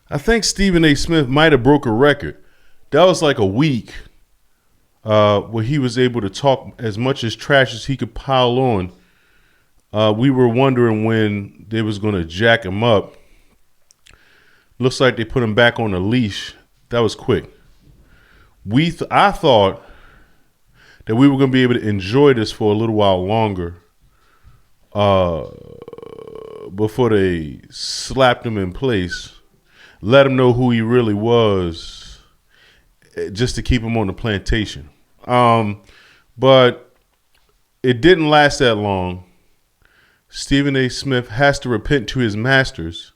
I think Stephen A. Smith might have broke a record. That was like a week where he was able to talk as much as trash as he could pile on. We were wondering when they was going to jack him up. Looks like they put him back on a leash. That was quick. I thought that we were going to be able to enjoy this for a little while longer before they slapped him in place. Let him know who he really was, just to keep him on the plantation. But it didn't last that long. Stephen A. Smith has to repent to his masters.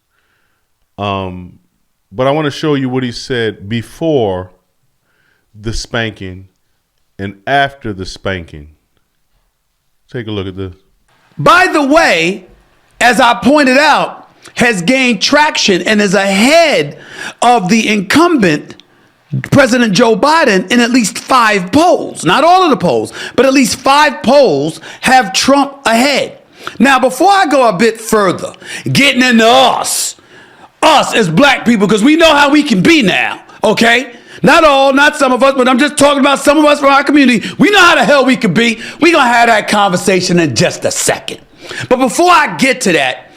But I want to show you what he said before the spanking and after the spanking. Take a look at this. By the way, as I pointed out, has gained traction and is ahead of the incumbent President Joe Biden in at least 5 polls. Not all of the polls, but at least 5 polls have Trump ahead. Now, before I go a bit further, getting into us as black people, because we know how we can be now, okay? Not all, not some of us, but I'm just talking about some of us from our community. We know how the hell we could be. We're going to have that conversation in just a second. But before I get to that,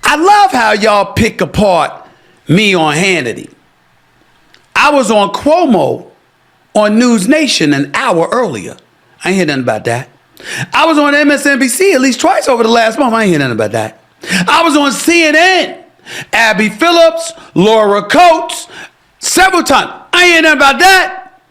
I love how y'all pick apart me on Hannity. I was on Cuomo on News Nation an hour earlier. I ain't hear nothing about that. I was on MSNBC at least twice over the last month. I ain't hear nothing about that. I was on CNN. Abby Phillips, Laura Coates, several times. I ain't hear nothing about that.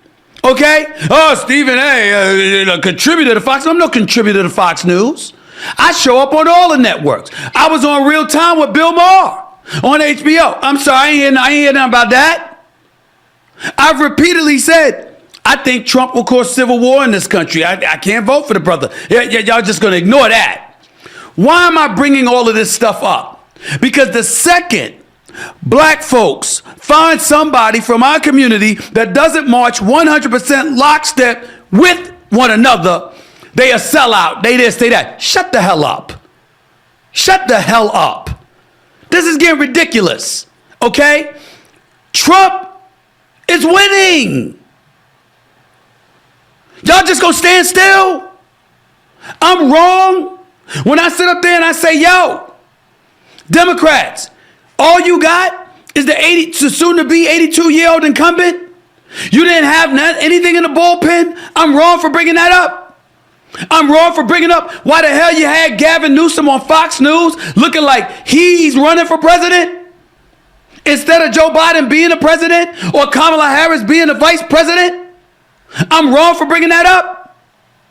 Okay? Oh, Stephen A. Contributor to Fox. I'm no contributor to Fox News. I show up on all the networks. I was on Real Time with Bill Maher on HBO. I'm sorry, I ain't hear nothing about that. I've repeatedly said, I think Trump will cause civil war in this country. I can't vote for the brother. Y'all just going to ignore that. Why am I bringing all of this stuff up? Because the second black folks find somebody from our community that doesn't march 100% lockstep with one another, they a sellout. They this, they that. Shut the hell up. Shut the hell up. This is getting ridiculous. Okay? Trump is winning. Y'all just gonna stand still? I'm wrong when I sit up there and I say, yo, Democrats, all you got is the soon to be 82-year-old incumbent. You didn't have anything in the bullpen. I'm wrong for bringing that up. I'm wrong for bringing up why the hell you had Gavin Newsom on Fox News looking like he's running for president instead of Joe Biden being the president or Kamala Harris being the vice president. I'm wrong for bringing that up.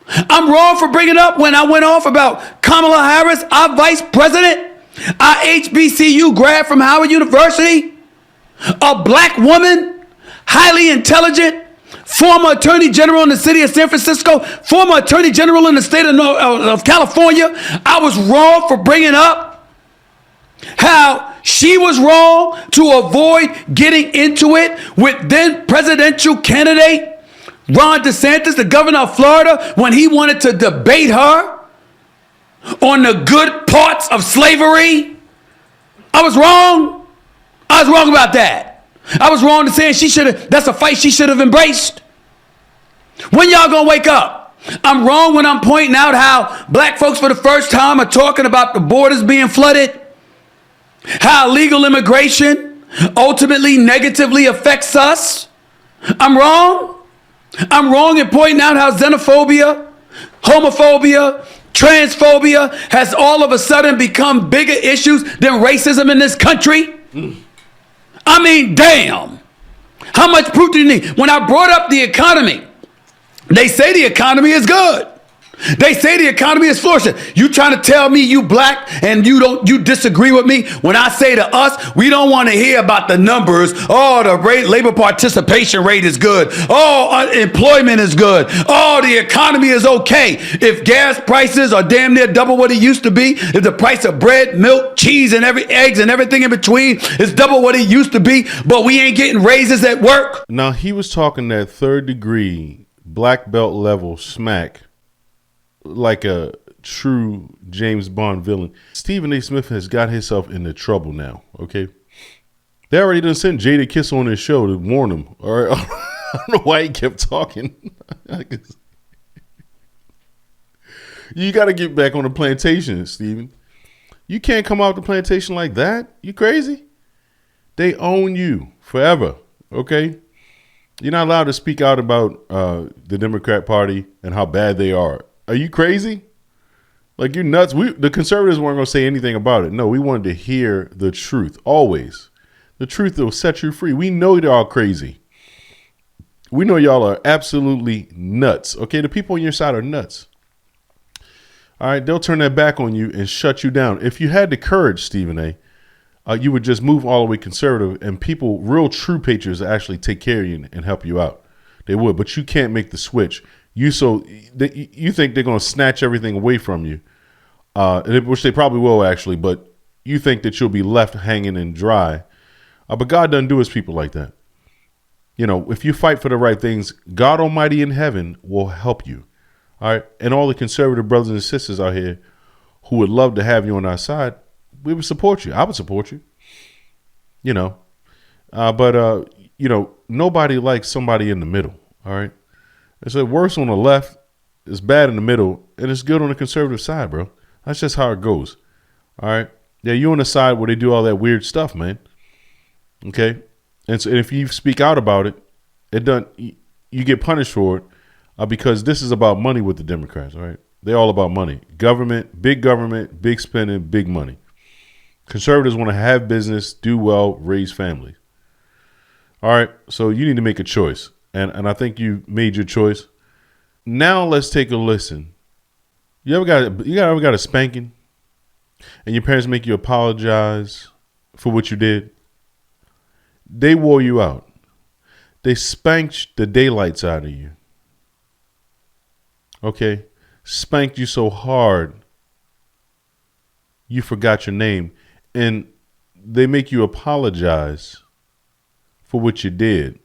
I'm wrong for bringing up when I went off about Kamala Harris, our vice president, our HBCU grad from Howard University, a black woman, highly intelligent, former attorney general in the city of San Francisco, former attorney general in the state of California. I was wrong for bringing up how she was wrong to avoid getting into it with then presidential candidate Ron DeSantis, the governor of Florida, when he wanted to debate her on the good parts of slavery. I was wrong. I was wrong about that. I was wrong to say that's a fight she should have embraced. When y'all gonna wake up? I'm wrong when I'm pointing out how black folks for the first time are talking about the borders being flooded, how illegal immigration ultimately negatively affects us. I'm wrong. I'm wrong in pointing out how xenophobia, homophobia, transphobia has all of a sudden become bigger issues than racism in this country. I mean, damn. How much proof do you need? When I brought up the economy, they say the economy is good. They say the economy is flourishing. You trying to tell me you black and you disagree with me when I say to us, we don't want to hear about the numbers. Oh, the labor participation rate is good. Oh, unemployment is good. Oh, the economy is okay. If gas prices are damn near double what it used to be, if the price of bread, milk, cheese, and eggs and everything in between is double what it used to be, but we ain't getting raises at work. Now, he was talking that third degree black belt level smack like a true James Bond villain. Stephen A. Smith has got himself into trouble now, okay? They already done sent Jada Kiss on his show to warn him. All right. I don't know why he kept talking. You got to get back on the plantation, Steven. You can't come off the plantation like that. You crazy? They own you forever, okay? You're not allowed to speak out about the Democrat Party and how bad they are. Are you crazy? Like, you're nuts. The conservatives weren't going to say anything about it. No, we wanted to hear the truth, always. The truth that will set you free. We know y'all crazy. We know y'all are absolutely nuts, okay? The people on your side are nuts. All right, they'll turn their back on you and shut you down. If you had the courage, Stephen A., you would just move all the way conservative, and people, real true patriots, actually take care of you and help you out. They would, but you can't make the switch. You think they're going to snatch everything away from you, which they probably will actually, but you think that you'll be left hanging and dry. But God doesn't do his people like that. You know, if you fight for the right things, God Almighty in heaven will help you. All right. And all the conservative brothers and sisters out here who would love to have you on our side, we would support you. I would support you, you know, but nobody likes somebody in the middle. All right. It's worse on the left. It's bad in the middle, and it's good on the conservative side, bro. That's just how it goes. All right. Yeah. You on the side where they do all that weird stuff, man. Okay. And so if you speak out about it, you get punished for it. Because this is about money with the Democrats, all right? They're all about money. Government, big spending, big money. Conservatives want to have business, do well, raise families. All right, so you need to make a choice. And I think you made your choice. Now let's take a listen. You ever got a spanking? And your parents make you apologize for what you did? They wore you out. They spanked the daylights out of you. Okay, spanked you so hard you forgot your name, and they make you apologize for what you did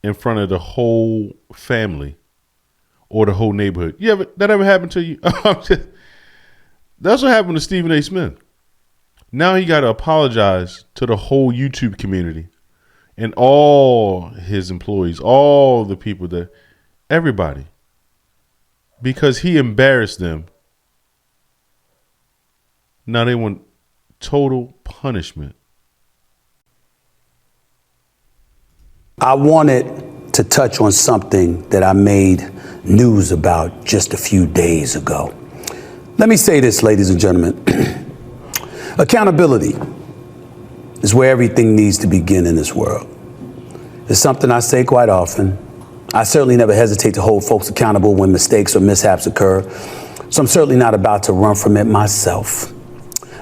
in front of the whole family or the whole neighborhood. That ever happened to you? That's what happened to Stephen A. Smith. Now he got to apologize to the whole YouTube community and all his employees, all the people everybody. Because he embarrassed them. Now they want total punishment. I wanted to touch on something that I made news about just a few days ago. Let me say this, ladies and gentlemen. Accountability is where everything needs to begin in this world. It's something I say quite often. I certainly never hesitate to hold folks accountable when mistakes or mishaps occur, so I'm certainly not about to run from it myself.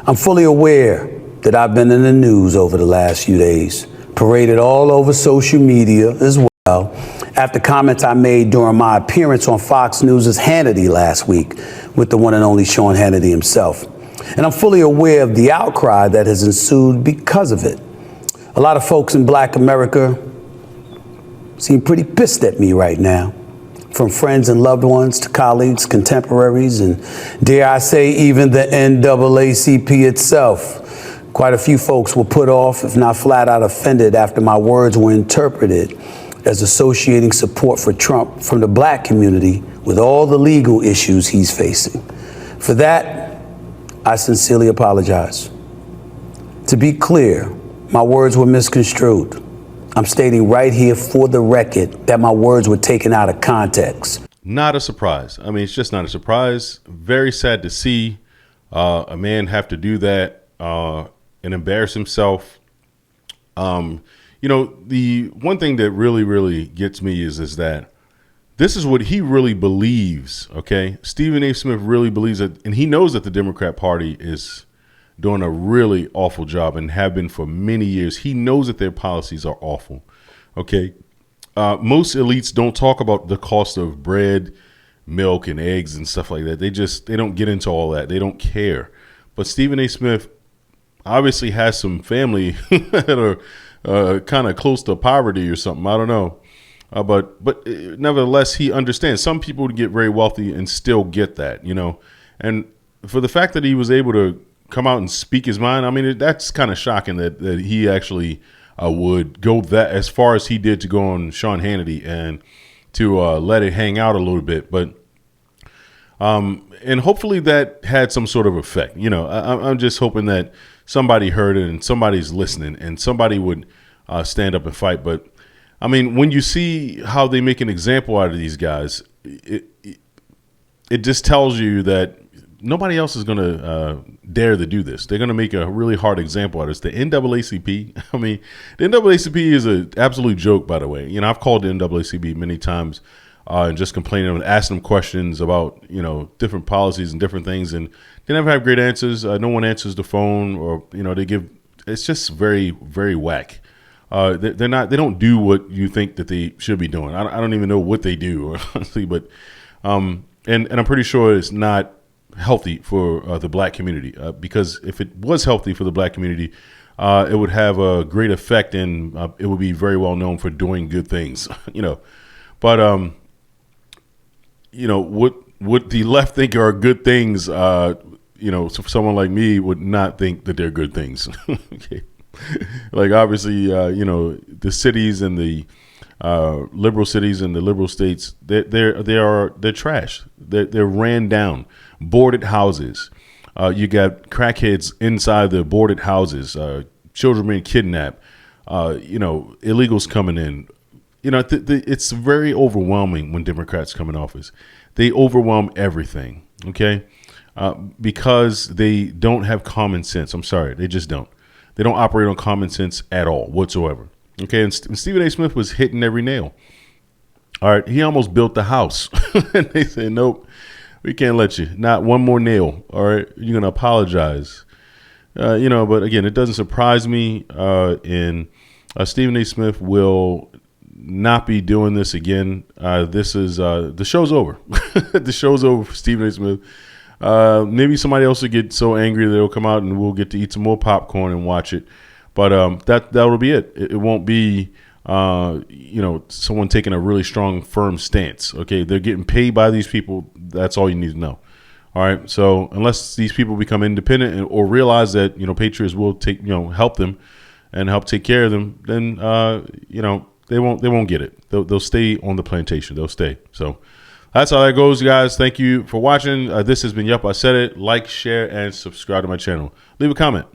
I'm fully aware that I've been in the news over the last few days, paraded all over social media as well, after comments I made during my appearance on Fox News' Hannity last week with the one and only Sean Hannity himself. And I'm fully aware of the outcry that has ensued because of it. A lot of folks in Black America seem pretty pissed at me right now, from friends and loved ones to colleagues, contemporaries, and dare I say even the NAACP itself. Quite a few folks were put off, if not flat out offended, after my words were interpreted as associating support for Trump from the Black community with all the legal issues he's facing. For that, I sincerely apologize. To be clear, my words were misconstrued. I'm stating right here for the record that my words were taken out of context. Not a surprise. I mean, it's just not a surprise. Very sad to see a man have to do that and embarrass himself. The one thing that really, really gets me is that this is what he really believes. OK, Stephen A. Smith really believes that, and he knows that the Democrat Party is doing a really awful job and have been for many years. He knows that their policies are awful. Okay. Most elites don't talk about the cost of bread, milk, and eggs and stuff like that. They don't get into all that. They don't care. But Stephen A. Smith obviously has some family that are kind of close to poverty or something. I don't know. But nevertheless, he understands some people get very wealthy and still get that, you know. And for the fact that he was able to come out and speak his mind. I mean, that's kind of shocking that he actually would go that as far as he did to go on Sean Hannity and to let it hang out a little bit. But and hopefully that had some sort of effect. I'm just hoping that somebody heard it and somebody's listening and somebody would stand up and fight. But I mean, when you see how they make an example out of these guys, it just tells you that nobody else is going to dare to do this. They're going to make a really hard example out of this. The NAACP, I mean, the NAACP is an absolute joke, by the way. I've called the NAACP many times and just complaining and asking them questions about, different policies and different things. And they never have great answers. No one answers the phone or, it's just very, very whack. They don't do what you think that they should be doing. I don't even know what they do, honestly, but, and I'm pretty sure it's not healthy for the black community because if it was healthy for the black community, it would have a great effect and it would be very well known for doing good things, but, what the left think are good things, so someone like me would not think that they're good things. Okay. Like obviously, the cities and the liberal cities and the liberal states, they're trash. They're ran down, boarded houses. You got crackheads inside the boarded houses, children being kidnapped, illegals coming in. It's very overwhelming when Democrats come in office. They overwhelm everything, okay? Because they don't have common sense. I'm sorry, they just don't. They don't operate on common sense at all whatsoever. Okay, and Stephen A. Smith was hitting every nail. All right, he almost built the house. And they said, nope, we can't let you. Not one more nail. All right, you're going to apologize. But again, it doesn't surprise me. And Stephen A. Smith will not be doing this again. This is the show's over. The show's over for Stephen A. Smith. Maybe somebody else will get so angry that they'll come out and we'll get to eat some more popcorn and watch it. But that'll be it. It won't be someone taking a really strong, firm stance. Okay, they're getting paid by these people. That's all you need to know. All right. So unless these people become independent or realize that patriots will take help them and help take care of them, then they won't get it. They'll stay on the plantation. They'll stay. So that's how that goes, guys. Thank you for watching. This has been Yup, I Said It. Like, share, and subscribe to my channel. Leave a comment.